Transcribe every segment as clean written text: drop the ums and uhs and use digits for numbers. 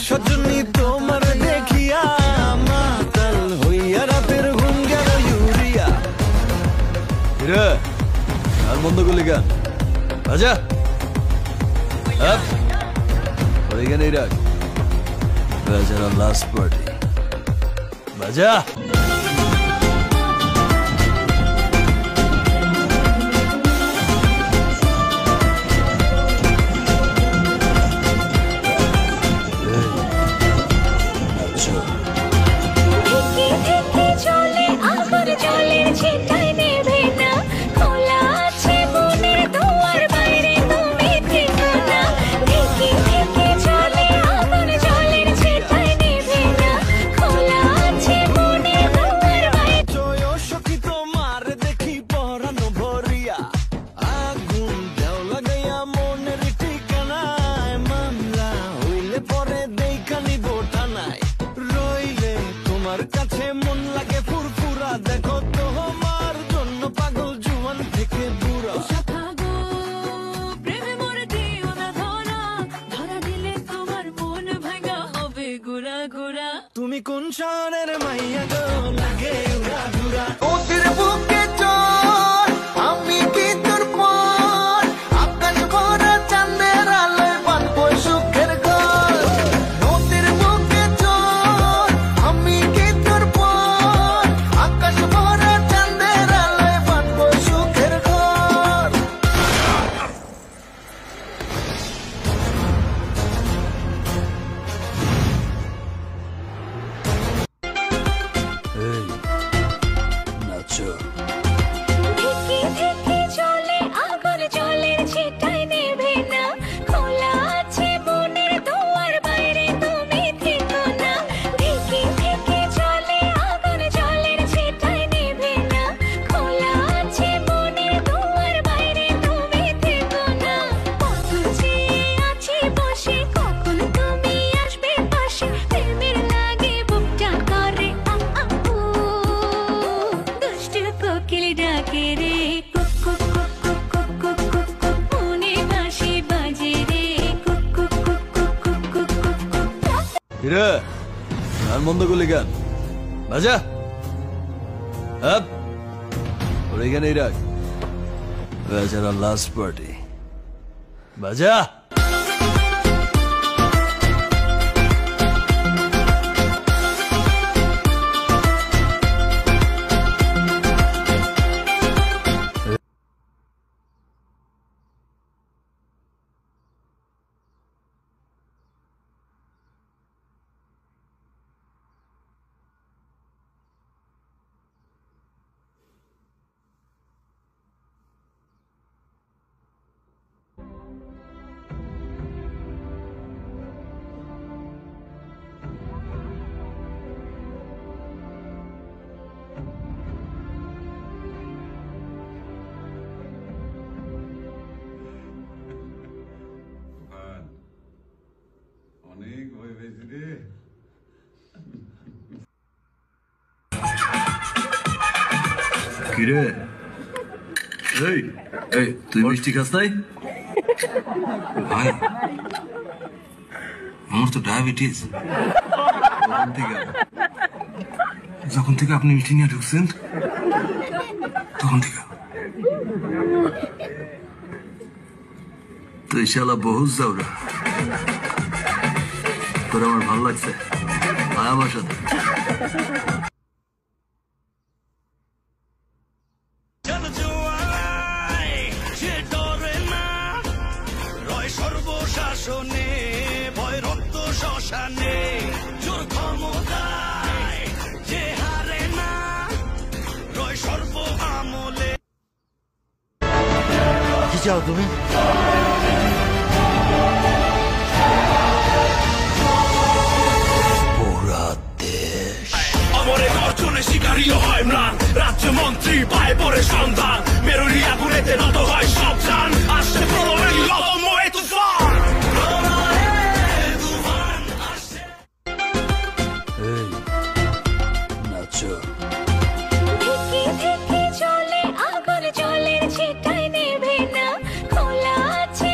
সজনী তোমার দেখিয়া মাতাল হইয়া রাতের ঘুম গেল ইউরিয়া। হিরে আর বন্ধ করলি গান বাজা ওইখানেই রাখ বাজার লাস্ট পার্টি বাজা। কাছে মন লাগে ফুরফুরা দেখো তোমার জন্য পাগল জুয়ান থেকে বুড়া। প্রেমে মরে দিও না ধরা, ধরা দিলে তোমার মন ভাঙা হবে গুড়া গুড়া। তুমি কোন শহরের মাইয়া গো লাগে উড়া ঘুরা। ওদের বুকে চল আমি কি তোর পর আকাশ ভরা চাঁদের আলোয় বাঁধবো সুখের ঘর। ওদের বুকে চল আমি কি তোর পর আকাশ ভরা চাঁদের আলোয় বাঁধবো সুখের ঘর। এই নাচো হিরে গান বন্ধ করলি গান বাজা ওইখানেই রাখ বাজার লাস্ট পার্টি বাজা। অনেক ভয় পেয়েছি রে। কিরে এই এই তুই মিষ্টি খাস নাই? ভাই আমার তো ডায়াবেটিস। যখন থেকে আপনি মিষ্টি নিয়ে ঢুকছেন তখন থেকে। তুই শালা বহুত যাওরা, তোর আমার ভালো লাগছে। আয় আমার সাথে। সর্বশাসনে ভয় রক্ত শ্মশানে জোর ক্ষমতায় যে হারে না রয় সর্ব আমলে। কি চাও তুমি? শিকারীও হয় ম্লান রাজ্য মন্ত্রী পায়ে পড়ে সন্ধান মেরুরি আগুনেতে নত হয় সব জান আসছে প্রলয়ের লবময় তুফান। এই নাচো চলে আগুন জলের ছিটায় নেবে না খোলা আছে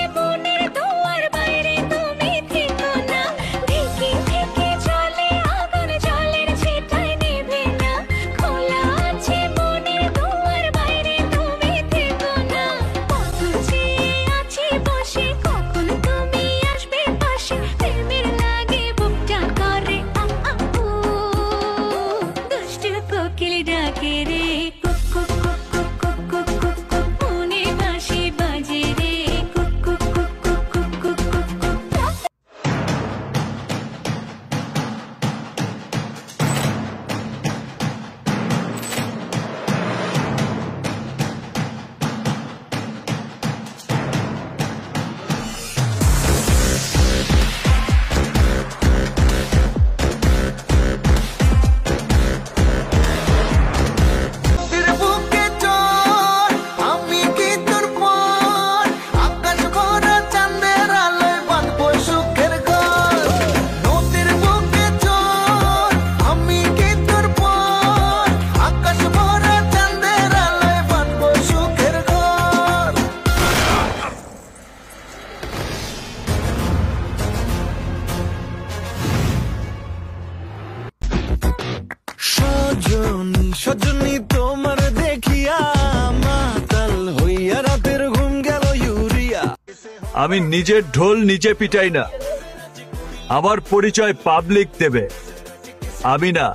আমি নিজের ঢোল নিজে পিটাই না, আমার পরিচয় পাবলিক দেবে, আমি না।